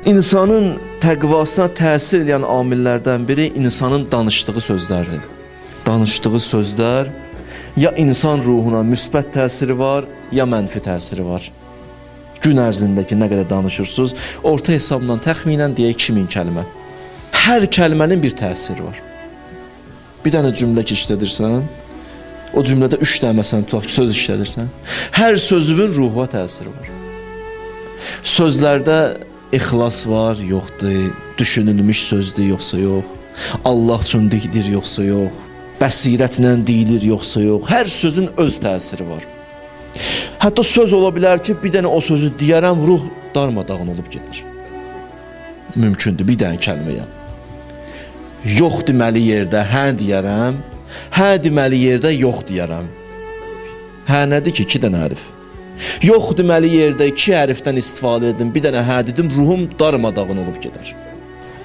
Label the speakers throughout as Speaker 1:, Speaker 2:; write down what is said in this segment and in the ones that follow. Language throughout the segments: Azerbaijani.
Speaker 1: İnsanın təqvasına təsir edən amillərdən biri insanın danışdığı sözlərdir. Danışdığı sözlər ya insan ruhuna müsbət təsiri var, ya mənfi təsiri var. Gün ərzindəki nə qədər danışırsınız, orta hesabla təxminən deyək 2000 kəlmə. Hər kəlmənin bir təsiri var. Bir dənə cümlə ki işlədirsən, o cümlədə 3 dənə məsələn tutaq ki, söz işlədirsən, hər sözünün ruha təsiri var. Sözlərdə İxlas var, yoxdur, düşünülmüş sözdür, yoxsa yox, Allah üçün deyilir, yoxsa yox, bəsirətlə deyilir, yoxsa yox, hər sözün öz təsiri var. Hətta söz ola bilər ki, bir dənə o sözü deyərəm, ruh darmadağın olub gedir. Mümkündür, bir dənə kəlməyə. Yox deməli yerdə hə deyərəm, hə deməli yerdə yox deyərəm. Hə nədir ki, 2 dənə hərf? Yox deməli yerdə 2 hərfdən istifadə edim, bir dənə hə dedim, ruhum darmadağın olub gedər.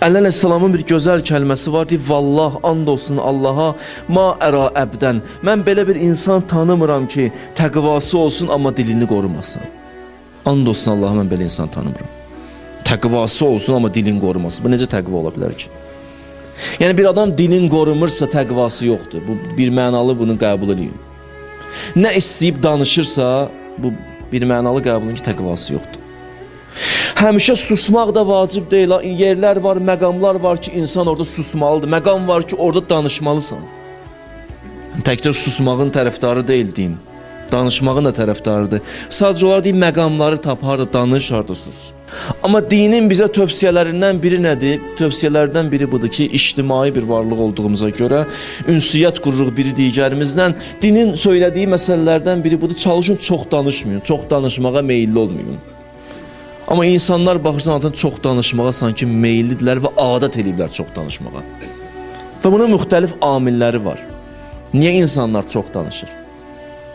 Speaker 1: Əli əleyhissalamın bir gözəl kəlməsi var, deyib, vallah, and olsun Allaha, ma ərə əbdən, mən belə bir insan tanımıram ki, təqvası olsun, amma dilini qorumasın. And olsun Allaha, mən belə insan tanımıram. Təqvası olsun, amma dilini qorumasın. Bu necə təqva ola bilər ki? Yəni, bir adam dilini qorumursa, təqvası yoxdur. Bu bir mənalı bunu qəbul edin. Nə istəyib danışırsa, bu bir mənalı qəbulun ki, təqvası yoxdur. Həmişə susmaq da vacib deyil. Yerlər var, məqamlar var ki, insan orada susmalıdır. Məqam var ki, orada danışmalısan. Təkcə susmağın tərəfdarı deyil din. Danışmağın da tərəfdarıdır. Sadəcə olaraq deyil, məqamları tap, harda danış, harda sus. Amma dinin bizə tövsiyələrindən biri nədir? Tövsiyələrdən biri budur ki, ictimai bir varlıq olduğumuza görə ünsiyyət qururuq biri digərimizdən. Dinin söylədiyi məsələlərdən biri budur, çalışın çox danışmayın, çox danışmağa meyilli olmayın. Amma insanlar baxırsan adın çox danışmağa sanki meyillidirlər və adət ediblər çox danışmağa. Və bunun müxtəlif amilləri var. Niyə insanlar çox danışır?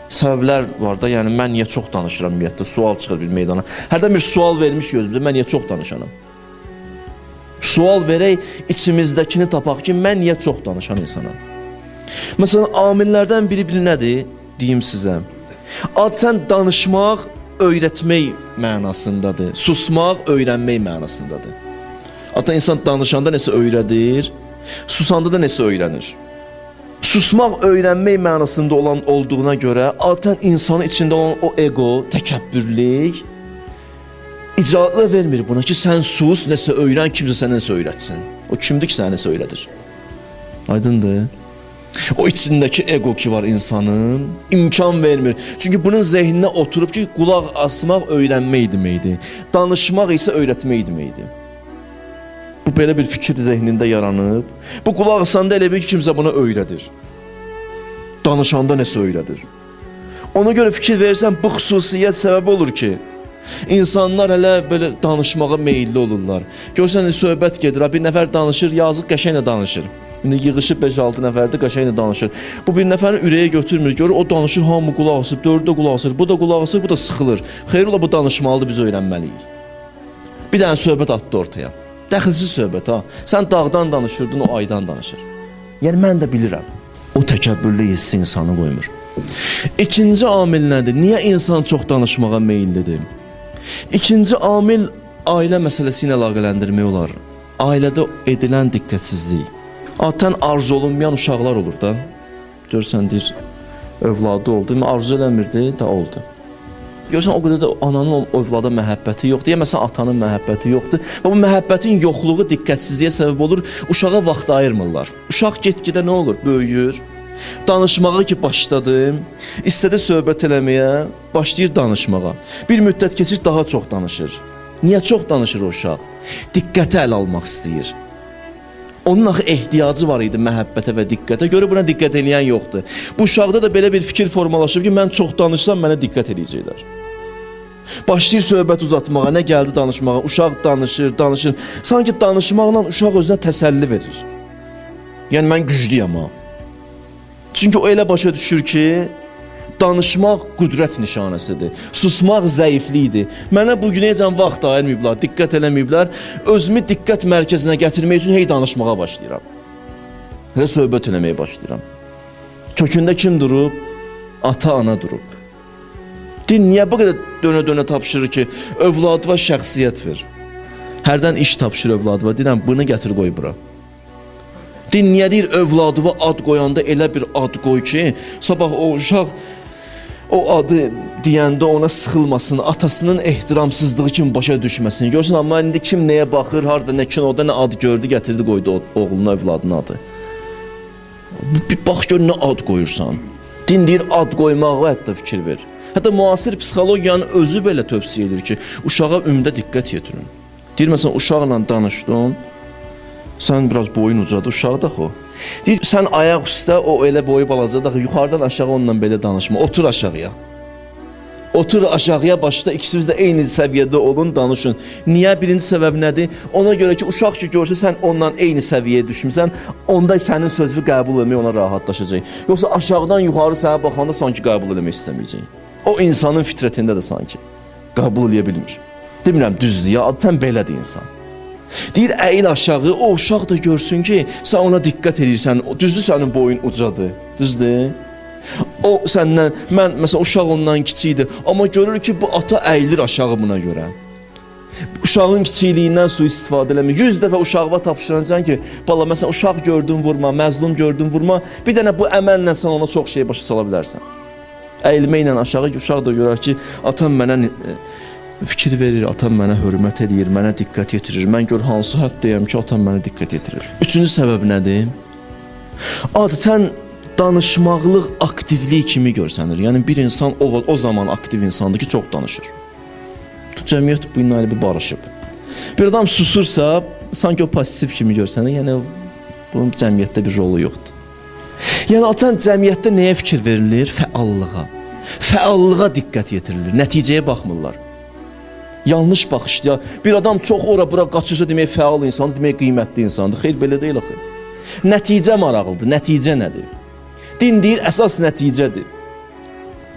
Speaker 1: Səbəblər var da, yəni mən niyə çox danışıram ümumiyyətlə, sual çıxır bir meydana. Hərdən bir sual vermiş gözümüzdə, mən niyə çox danışanam? Sual verək, içimizdəkini tapaq ki, mən niyə çox danışan insanam? Məsələn, amillərdən biri nədir? Deyim sizə. Adətən danışmaq öyrətmək mənasındadır. Susmaq öyrənmək mənasındadır. Adətən insan danışanda nəsə öyrədir, susanda da nəsə öyrənir. Susmaq öyrənmək mənasında olduğuna görə adətən insanın içində olan o ego, təkəbbürlük icazə vermir buna ki, sən sus, nəsə öyrən, kimsə sənə nəsə öyrətsin. O kimdir ki, sənə nəsə öyrədir? Aydındır? O içindəki ego ki var insanın, imkan vermir. Çünki bunun zehninə oturub ki, qulaq asmaq öyrənmək deməkdir. Danışmaq isə öyrətmək deməkdir. Bu belə bir fikir zehnində yaranıb. Bu qulaq asanda elə bir ki, kimsə buna öyrədir. Danışanda nəsə öyrədir. Ona görə fikir verirsən, bu xüsusiyyət səbəbi olur ki, insanlar hələ belə danışmağa meyilli olurlar. Görsən, söhbət gedir, bir nəfər danışır, yazıq qəşənglə danışır. İndi yığışıb 5-6 nəfərdə qəşənglə danışır. Bu bir nəfərin ürəyə götürmür, görür, o danışır, hamı qulaq asır, 4-də qulaq asır, bu da qulaq asır, bu da sıxılır. Xeyr ola, bu danışmalıdır, biz öyrənməliyik. Bir dənə söhbət atdı ortaya. Dəxilsiz söhbət ha. Sən dağdan danışırdın, o aydan danışır. Yəni mən də bilirəm. O təkəbbürlü hissi insanı qoymur. İkinci amil nədir? Niyə insan çox danışmağa meyillidir? İkinci amil ailə məsələsi ilə əlaqələndirmək olar. Ailədə edilən diqqətsizlik. Adətən arzu olunmayan uşaqlar olur da. Görsən deyir, övladı oldu, arzu eləmirdi, də oldu. Görsən, o qədər də ananın övlada məhəbbəti yoxdur, ya məsələn, atanın məhəbbəti yoxdur. Və bu məhəbbətin yoxluğu diqqətsizliyə səbəb olur, uşağa vaxt ayırmırlar. Uşaq get-gedə nə olur? Böyüyür. Danışmağa ki başladım, istədi söhbət eləməyə, başlayır danışmağa. Bir müddət keçir, daha çox danışır. Niyə çox danışır o uşaq? Diqqəti əl almaq istəyir. Onun axı ehtiyacı var idi məhəbbətə və diqqətə. Görə buna diqqət eləyən yoxdur. Bu uşaqda da belə bir fikir formalaşıb ki, mən çox danışsam mənə diqqət eləyəcəklər. Başlayır söhbət uzatmağa, nə gəldi danışmağa, uşaq danışır, danışır. Sanki danışmaqla uşaq özünə təsəlli verir. Yəni mən güclüyəm ha. Çünki o elə başa düşür ki, danışmaq qüdrət nişanəsidir. Susmaq zəiflikdir. Mənə bu günəcən vaxt ayırmayıblar, diqqət eləməyiblər. Özümü diqqət mərkəzinə gətirmək üçün hey danışmağa başlayıram. Hələ söhbət eləməyə başlayıram. Kökündə kim durub? Ata-ana durub. Din niyə bu qədər dönə-dönə tapşırır ki, övladıva şəxsiyyət ver? Hərdən iş tapşır övladıma, deyirəm, bunu gətir qoy bura. Niyə deyir, övladıma ad qoyanda elə bir ad qoy ki, sabah o uşaq o adı deyəndə ona sıxılmasın, atasının ehtiramsızlığı kimi başa düşməsin. Görsən, amma indi kim nəyə baxır, harada, nə kinoda, nə ad gördü, gətirdi, qoydu oğluna, övladına adı. Bir bax gör, nə ad qoyursan. Din deyir, ad qoymağa hətta fikir ver. Hətta müasir psixologiyanın özü belə tövsiyə edir ki, uşağa ümdə diqqət yetirin. Deyir, məsələn, uşaqla danışdın, sən biraz boyun ucadı, uşaq da o. Deyir, sən ayaq üstə, o elə boyu balaca da, yuxarıdan aşağı onunla belə danışma, otur aşağıya. Otur aşağıya, başda ikisiniz də eyni səviyyədə olun, danışın. Niyə? Birinci səbəb nədir? Ona görə ki, uşaq ki, görsə sən onunla eyni səviyyəyə düşmüsən, onda sənin sözünü qəbul etmək ona rahatlaşacaq. Yoxsa aşağıdan yuxarı sənə baxanda sanki qəbul etmək istəməyəcək. O insanın fitrətində də sanki qəbul edə bilmir. Demirəm, düzdür ya, sən belədir insan. Deyir, əyil aşağı, o uşaq da görsün ki, sən ona diqqət edirsən, düzdür sənin boyun ucadır, düzdür? O səndən, mən məsələn uşaq ondan kiçikdir, amma görür ki, bu ata əyilir aşağı buna görə. Uşağın kiçikliyindən sui-istifadə eləmir. 100 dəfə uşağıma tapşıracaqsan ki, bala məsələn uşaq gördün vurma, məzlum gördün vurma, bir dənə bu əməllə sən ona çox şey başa sala bilərsən. Əyilməklə aşağı uşaq da görər ki, atam mənə fikir verir, atam mənə hörmət edir, mənə diqqət yetirir. Mən gör hansı həddəyəm ki, atam mənə diqqət yetirir. Üçüncü səbəb nədir? Adətən danışmaqlıq aktivlik kimi görsənir. Yəni bir insan o zaman aktiv insandır ki, çox danışır. Cəmiyyət bununla bir barışıb. Bir adam susursa, sanki o pasiv kimi görsənir. Yəni bunun cəmiyyətdə bir rolu yoxdur. Yəni adətən cəmiyyətdə nəyə fikir verilir? Fəallığa. Fəallığa diqqət yetirilir. Nəticəyə baxmırlar. Yanlış baxışdır. Bir adam çox ora-bura qaçırsa demək fəal insandır, demək qiymətli insandır. Xeyr, belə deyil axı. Nəticə maraqlıdır. Nəticə nədir? Din deyir, əsas nəticədir.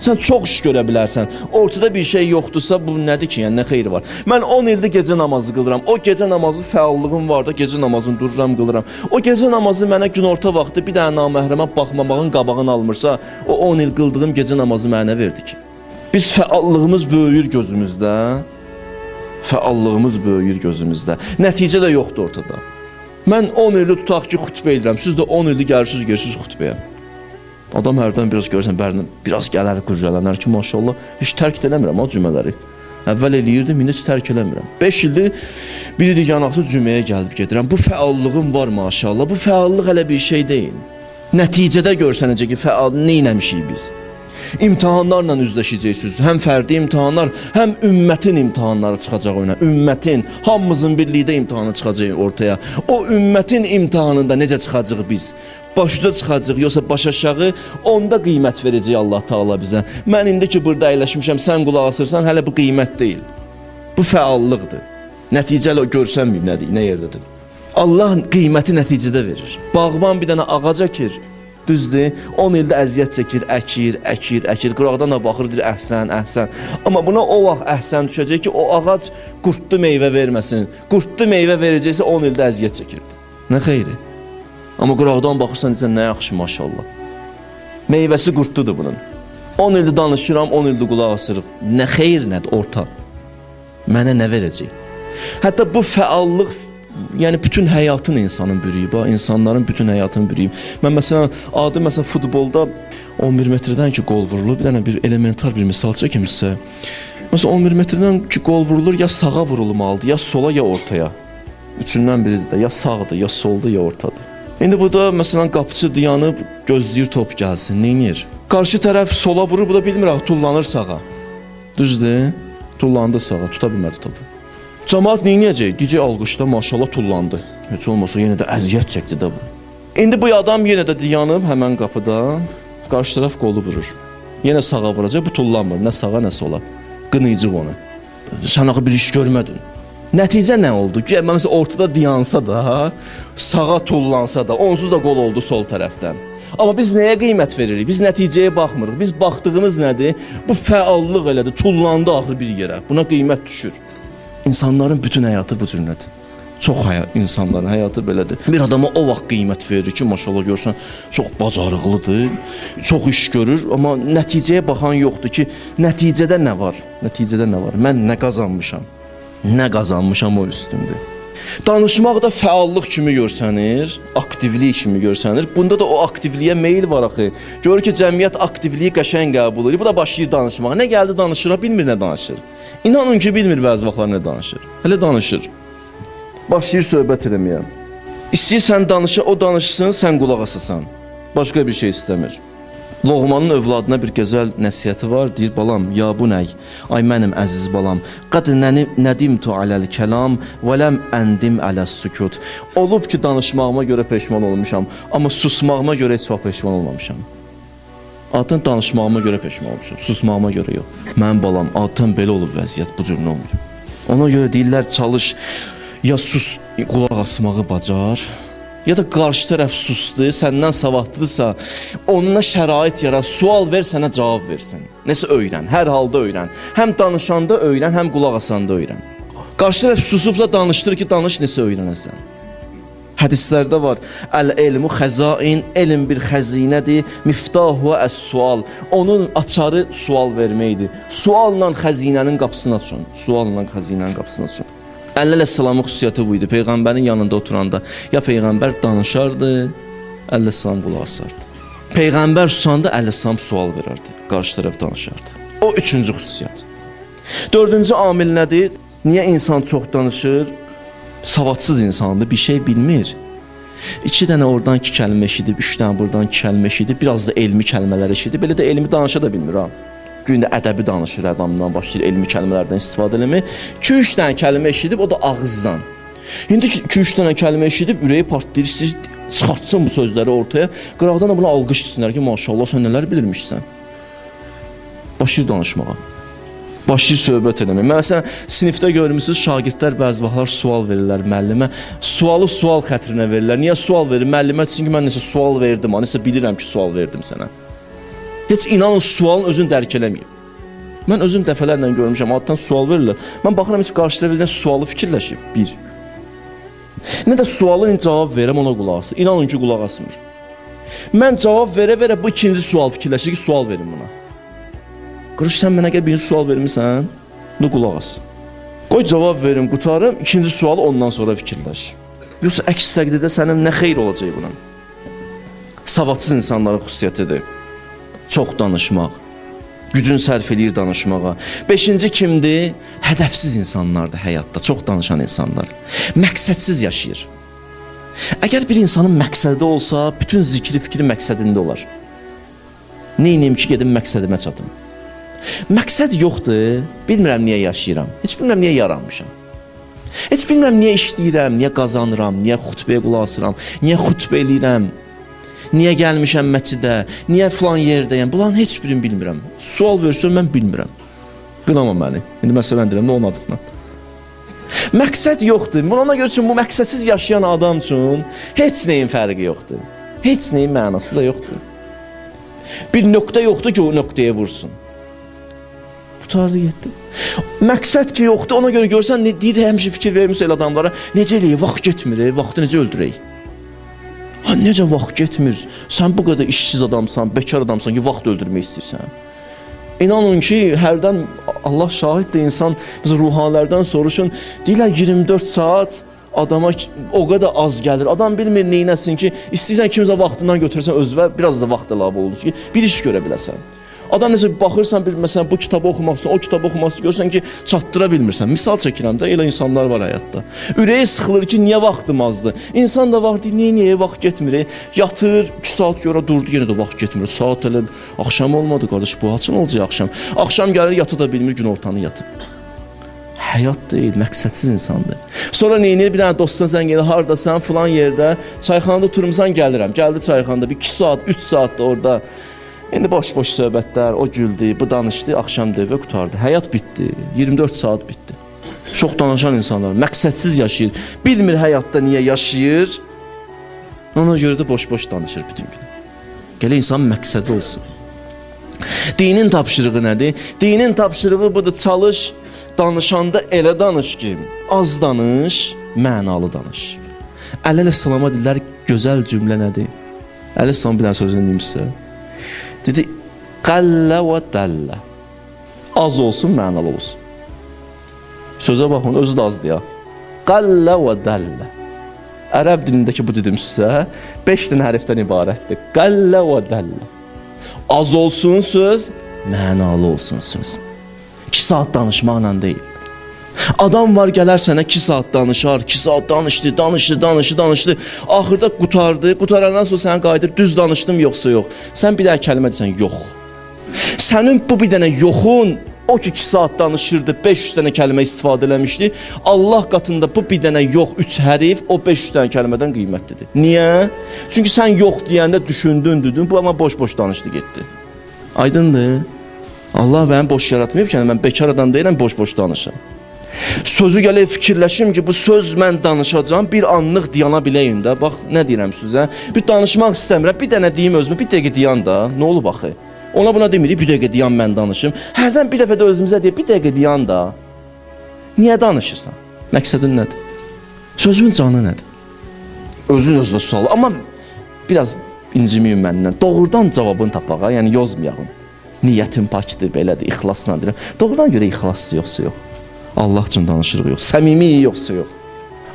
Speaker 1: Sən çox iş görə bilərsən. Ortada bir şey yoxdursa, bu nədir ki? Yəni, nə xeyri var? Mən 10 ildir gecə namazı qılıram. O gecə namazı fəallığım var da, gecə namazını dururam, qılıram. O gecə namazı mənə günorta vaxtı bir dənə naməhrəmə baxmamağın qabağını almırsa, o 10 il qıldığım gecə namazı mənə verdi ki. Biz fəallığımız böyüyür gözümüzdə. Fəallığımız böyüyür gözümüzdə. Nəticə də yoxdur ortada. Mən 10 ildir tutaq ki, xütbə edirəm. Siz də 10 ildir gəlirsiniz xütbəyə. Adam hərdən biraz görürsən, biraz gələr, qürrələnər ki, maşallah, heç tərk eləmirəm o cümələri. Əvvəl eləyirdim, indi heç tərk eləmirəm. 5 ildir, biri digənaqlı cüməyə gəlib gedirəm. Bu fəallığım var maşallah, bu fəallıq hələ bir şey deyil. Nəticədə görsənəcək ki, neynəmişik biz? İmtahanlarla üzləşəcəksiniz. Həm fərdi imtahanlar, həm ümmətin imtahanları çıxacaq önə. Ümmətin, hamımızın birlikdə imtahanı çıxacaq ortaya. O ümmətin imtahanında necə çıxacaq biz? Başuca çıxacaq, yoxsa baş aşağı, onda qiymət verəcək Allah Taala bizə. Mən indi ki, burada əyləşmişəm, sən qulaq asırsan, hələ bu qiymət deyil. Bu fəallıqdır. Nəticələ görsənməyib nədir, nə yerdədir. Allah qiyməti nəticədə verir. Bağban bir dənə ağac əkir. Düzdür, 10 ildə əziyyət çəkir, əkir, qıraqdan da baxır, deyir, əhsən. Amma buna o vaxt əhsən düşəcək ki, o ağac qurtlu meyvə verməsin. Qurtlu meyvə verəcəksə 10 ildə əziyyət çəkirdi. Nə xeyri? Amma qıraqdan baxırsan, deyirsən, nə yaxşı, maşallah. Meyvəsi qurtludur bunun. 10 ildə danışıram, 10 ildə qulaq asırıq. Nə xeyr nədir, orta? Mənə nə verəcək? Hətta bu fəallıq, yəni bütün həyatın insanın bürüyüb, insanların bütün həyatını bürüyüb. Mən məsələn, futbolda 11 metrdən ki qol vurulur, bir dənə bir elementar bir misal çəkimsə, məsələn 11 metrdən ki qol vurulur, ya sağa vurulmalıdır, ya sola, ya ortaya. Üçündən biridir də, ya sağdır, ya soldur, ya ortadır. İndi burada məsələn qapıçı dayanıb gözləyir top gəlsin, neynir? Qarşı tərəf sola vurur, bu da bilmir, tullanır sağa. Düzdür? Tullandı sağa, tuta bilmədi topu. Cəmaət neyniyəcək? Deyəcək, alqışda maşallah tullandı. Heç olmasa yenə də əziyyət çəkdi də bu. İndi bu adam yenə də dayanıb həmən qapıda, qarşı tərəf qolu vurur. Yenə sağa vuracaq, bu tullanmır, nə sağa, nə sola. Qınayıcıq onu. Sən axı bir iş görmədin. Nəticə nə oldu? Məsələn, ortada dayansa da, sağa tullansa da, onsuz da qol oldu sol tərəfdən. Amma biz nəyə qiymət veririk? Biz nəticəyə baxmırıq. Biz baxdığımız nədir? Bu fəallıq elədir, tullandı axır bir yerə. Buna qiymət düşür. İnsanların bütün həyatı bu cürlədir. Çox insanların həyatı belədir. Bir adama o vaxt qiymət verir ki, maşallah görsən, çox bacarıqlıdır, çox iş görür, amma nəticəyə baxan yoxdur ki, nəticədə nə var? Nəticədə nə var? Mən nə qazanmışam? Nə qazanmışam o üstündür. Danışmaq da fəallıq kimi görsənir, aktivlik kimi görsənir. Bunda da o aktivliyə meyil var axı. Görür ki, cəmiyyət aktivliyi qəşəng qəbul edir. Bu da başlayır danışmağa. Nə gəldi danışır, bilmir nə danışır. İnanın ki, bilmir bəzi vaxtlar nə danışır. Hələ danışır. Başlayır söhbət eləməyə. İstəyirsən danışa, o danışsın, sən qulaq asasan. Başqa bir şey istəmir. Loğmanın övladına bir gözəl nəsihəti var. Deyir, balam, ya bu nəy? Ay mənim əziz balam. Qad nədimtu aləl kəlam və ləm əndim aləs sükut. Olub ki, danışmağıma görə peşman olmuşam, amma susmağıma görə heç vaxt peşman olmamışam. Adətən danışmağıma görə peşman olmuşam, susmağıma görə yox. Mənim balam, adətən belə olub vəziyyət, bu cür nə olur? Ona görə deyirlər, çalış, ya sus, qulaq asmağı bacar, ya da qarşı tərəf susdu, səndən savadlıdırsa, onunla şərait yarat, sual ver, sənə cavab versin. Nəsə öyrən, hər halda öyrən. Həm danışanda öyrən, həm qulaq asanda öyrən. Qarşı tərəf susubsa danışdır ki, danış, nəsə öyrənəsən. Hədislərdə var, əl-elmu xəzain, elm bir xəzinədir, miftahu əs-sual. Onun açarı sual verməkdir. Sualla xəzinənin qapısını açın, sualla xəzinənin qapısını açın. Əleyhissalamın xüsusiyyəti bu idi. Peyğəmbərin yanında oturanda ya Peyğəmbər danışardı, Əleyhissalam qulaq asardı. Peyğəmbər susanda Əleyhissalam sual verərdi, qarşı tərəf danışardı. O üçüncü xüsusiyyət. Dördüncü amil nədir? Niyə insan çox danışır? Savadsız insandır, bir şey bilmir. 2 dənə oradan 2 kəlmə eşidib, 3 dənə buradan 2 kəlmə eşidib, biraz da elmi kəlmələr eşidib, belə də elmi danışa da bilmir ha. Gündə ədəbi danışır, adamdan başlayır elmi kəlmələrdən istifadə eləmək. 2-3 dənə kəlmə eşidib, o da ağızdan. İndi 2-3 dənə kəlmə eşidib, ürəyi partlayır, siz çıxartsın bu sözləri ortaya. Qıraqdan da buna alqış etsinlər ki, maşallah, sən nələr bilirmişsən. Başlayır danışmağa. Başlayır söhbət eləmək. Məsələn, sinifdə görmüsünüz, şagirdlər bəzi vaxtlar sual verirlər müəllimə. Sualı sual xətrinə verirlər. Niyə sual verir? Müəllimə çünki mən nəsə sual verdim, nəsə bilirəm ki, sual verdim sənə. Heç inanın sualın özünü dərk eləməyib. Mən özüm dəfələrlə görmüşəm, adətən sual verirlər. Mən baxıram, heç qarşı tərəfdən sualı fikirləşib, bir. Nə də sualın cavab verəm, ona qulaq asır. İnanın ki, qulaq asmır. Mən cavab verə-verə bu ikinci sual fikirləşir ki, sual verin buna. Qırış, sən mənə gəl birinci sual vermirsən, bunu qulaq as. Qoy cavab verim, qutarım, ikinci sualı ondan sonra fikirləş. Yoxsa əks təqdirdə sənin nə xeyr olacaq buna? Savadsız insanların xüsusiyyətidir. Çox danışmaq, gücün sərf edir danışmağa. 5-ci kimdir? Hədəfsiz insanlardır həyatda, çox danışan insanlar. Məqsədsiz yaşayır. Əgər bir insanın məqsədi olsa, bütün zikri, fikri məqsədində olar. Neyniyim ki, gedim məqsədimə çatım. Məqsəd yoxdur, bilmirəm niyə yaşayıram, heç bilmirəm niyə yaranmışam. Heç bilmirəm niyə işləyirəm, niyə qazanıram, niyə xutbəyə qulaq asıram, niyə xutbə eləyirəm. Niyə gəlmişəm məscidə, niyə filan yerdəyəm, bunların heç birini bilmirəm. Sual versən, mən bilmirəm. Qınama məni. İndi məsələndirəm, nə onun adından? Məqsəd yoxdur. Ona görə ki, bu məqsədsiz yaşayan adam üçün heç nəyin fərqi yoxdur. Heç nəyin mənası da yoxdur. Bir nöqtə yoxdur ki, o nöqtəyə vursun. Qutardı, getdi. Məqsəd ki, yoxdur, ona görə görsən, deyir, həmişə fikir vermiş elə adamlara, necə eləyək, vaxt getmir, vaxtı necə öldürək? Ha, necə vaxt getmir? Sən bu qədər işsiz adamsan, bekar adamsan ki, vaxt öldürmək istəyirsən. İnanın ki, hərdən Allah şahiddir, insan ruhanilərdən soruşun, deyirlər 24 saat adama o qədər az gəlir. Adam bilmir neynəsin ki, istəyirsən kimsə vaxtından götürsən özünə, biraz da vaxt əlavə olur ki, bir iş görə biləsən. Adam necə baxırsan, məsələn, bu kitabı oxumaqsın, o kitabı oxumaqsın, görsən ki, çatdıra bilmirsən. Misal çəkirəm də, elə insanlar var həyatda. Ürəyi sıxılır ki, niyə vaxtım azdır? İnsan da var, deyir, niyə vaxt getmir? Yatır, 2 saat görə durdu, yenə də vaxt getmir. Saat elə, axşam olmadı, qardaş, bu açın olacaq axşam. Axşam gəlir, yatı da bilmir, gün ortanı yatıb. Həyat deyil, məqsədsiz insandır. Sonra neynir, bir dənə dostuna zəng edir, hardasan, filan yerdə, çayxanada oturmuşsan, gəlirəm. Gəldi çayxanada, bir 2 saat, 3 saat da orada. İndi boş-boş söhbətlər, o güldü, bu danışdı, axşam devə qutardı. Həyat bitdi, 24 saat bitdi. Çox danışan insanlar məqsədsiz yaşayır, bilmir həyatda niyə yaşayır, ona görə də boş-boş danışır bütün gün. Gələ insanın məqsədi olsun. Dinin tapşırığı nədir? Dinin tapşırığı budur, çalış, danışanda elə danış ki, az danış, mənalı danış. Əleyhissalama deyirlər, gözəl cümlə nədir? Əleyhissalam bir dənə sözünü deyim sizə. Dedi, qəllə və dəllə. Az olsun, mənalı olsun. Sözə baxın, özü də azdır ya. Qallə və dəllə. Ərəb dilindəki bu dedim sizə 5 dənə hərfdən ibarətdir. Qallə və dəllə. Az olsun söz, mənalı olsun söz. 2 saat danışmaqla deyil. Adam var gələr sənə 2 saat danışar, 2 saat danışdı. Axırda qutardı. Qutarandan sonra sənə qayıdır, düz danışdım yoxsa yox. Sən bir dənə kəlmə desən, yox. Sənin bu bir dənə yoxun, o ki 2 saat danışırdı, 500 dənə kəlmə istifadə eləmişdi. Allah qatında bu bir dənə yox, 3 hərf o 500 dənə kəlmədən qiymətlidir. Niyə? Çünki sən yox deyəndə düşündün, bu amma boş-boş danışdı, getdi. Aydındır? Allah məni boş yaratmayıb ki, mən bekar adam deyiləm, boş-boş danışam. Sözü gəlib fikirləşim ki, bu söz mən danışacağam, bir anlıq diyana biləyim də. Bax, nə deyirəm sizə? Bir danışmaq istəmirəm, bir dənə deyim özümə, bir dəqiqə diyan da. Nə olub axı? Ona buna demirik, bir dəqiqə diyan mən danışım. Hərdən bir dəfə də özümüzə deyib, bir dəqiqə diyan da. Niyə danışırsan? Məqsədin nədir? Sözün canı nədir? Özün özünə sual. Amma biraz incimiyim məndən. Doğrudan cavabını tapaq, yəni yozmayağım. Niyyətim pakdır, belədir, ixlasla deyirəm. Doğrudan görə ixlaslı yoxsa yox. Allah üçün danışırıq yox, səmimi yoxsa yox.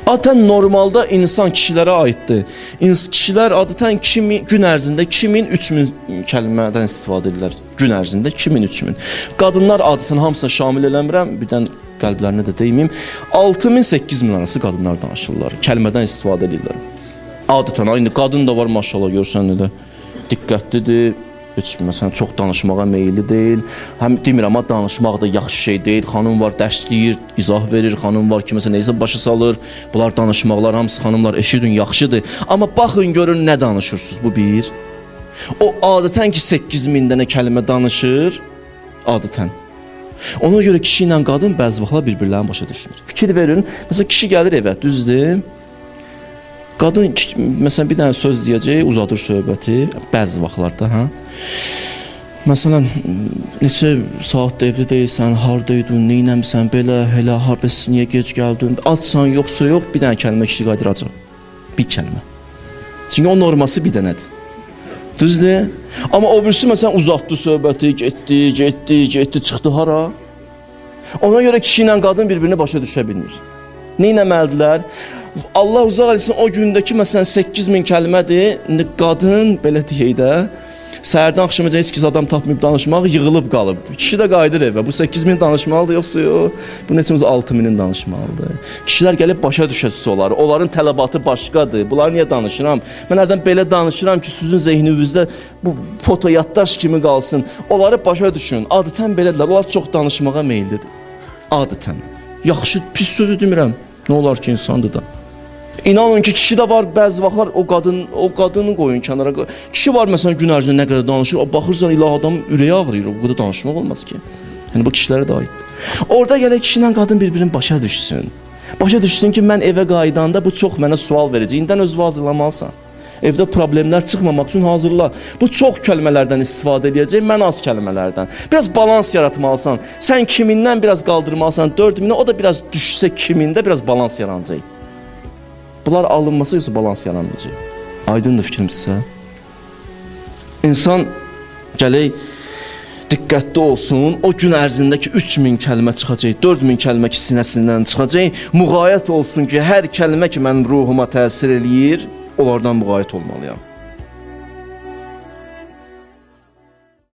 Speaker 1: Adətən normalda insan kişilərə aiddir. Kişilər adətən gün ərzində 2000-3000 kəlmədən istifadə edirlər. Gün ərzində 2000-3000. Qadınlar adətən hamısına şamil eləmirəm, birdən qəlblərinə də deyimim. 6000-8000 arası qadınlar danışırlar, kəlmədən istifadə edirlər. Adətən aynı qadın da var maşallah, görsən də diqqətlidir. Heç məsələn çox danışmağa meyilli deyil. Həm demirəm, amma danışmaq da yaxşı şey deyil. Xanım var dərsləyir, izah verir, xanım var ki, məsələn, neysə başa salır. Bunlar danışmaqlar, hamısı xanımlar eşidin, yaxşıdır. Amma baxın görün nə danışırsınız, bu bir. O adətən ki 8000 dənə kəlmə danışır, adətən. Ona görə kişi ilə qadın bəzi vaxtlar bir-birlərini başa düşmür. Fikir verin, məsələn kişi gəlir evə, düzdür? Qadın məsələn bir dənə söz deyəcək, uzadır söhbəti bəzi vaxtlarda, hə? Məsələn, neçə saat evdə deyilsən, hardaydın, neynəmsən, belə, elə, harbəsi, niyə gec gəldin, açsan, yoxsa yox, bir dənə kəlmə kişi qaydır, bir kəlmə. Çünki o norması bir dənədir. Düzdür? Amma o birisi məsələn uzatdı söhbəti, getdi, çıxdı hara? Ona görə kişi ilə qadın bir-birini başa düşə bilmir. Neynəməlidirlər? Allah uzaq etsin, o gündəki məsələn 8000 kəlmədir, qadın, belə deyək də, səhərdən axşamacan heç kəs adam tapmayıb danışmaq, yığılıb qalıb. Kişi də qayıdır evə, bu 8000 danışmalıdır, yoxsa yox, bu neçimiz 6000'in danışmalıdır. Kişilər gəlib başa düşəsi olar, onların tələbatı başqadır, bunlar niyə danışıram? Mən hərdən belə danışıram ki, sizin zehninizdə bu foto yaddaş kimi qalsın, onları başa düşün. Adətən belədirlər, onlar çox danışmağa meyillidir. Adətən. Yaxşı, pis sözü demirəm, nə olar ki, insandır da. İnanın ki, kişi də var bəzi vaxtlar o qadını qoyun kənara. Kişi var məsələn gün ərzində nə qədər danışır, baxırsan ilə adam ürəyi ağrıyır, o qədər danışmaq olmaz ki. Yəni bu kişilərə də aiddir. Orada gələ kişi ilə qadın bir-birini başa düşsün. Başa düşsün ki, mən evə qayıdanda bu çox mənə sual verəcək. İndən özünü hazırlamalısan. Evdə problemlər çıxmamaq üçün hazırla. Bu çox kəlmələrdən istifadə edəcək, mən az kəlmələrdən. Biraz balans yaratmalısan. Sən kimindən biraz qaldırmalısan, 4000'ə, o da biraz düşsə kimində biraz balans yaranacaq. Bunlar alınması yoxsa balans yaranmayacaq. Aydındır fikrim sizə. İnsan gələk diqqətli olsun. O gün ərzindəki 3000 kəlmə çıxacaq, 4000 kəlmə ki sinəsindən çıxacaq. Müğayət olsun ki, hər kəlmə ki mənim ruhuma təsir eləyir, onlardan müğayət olmalıyam.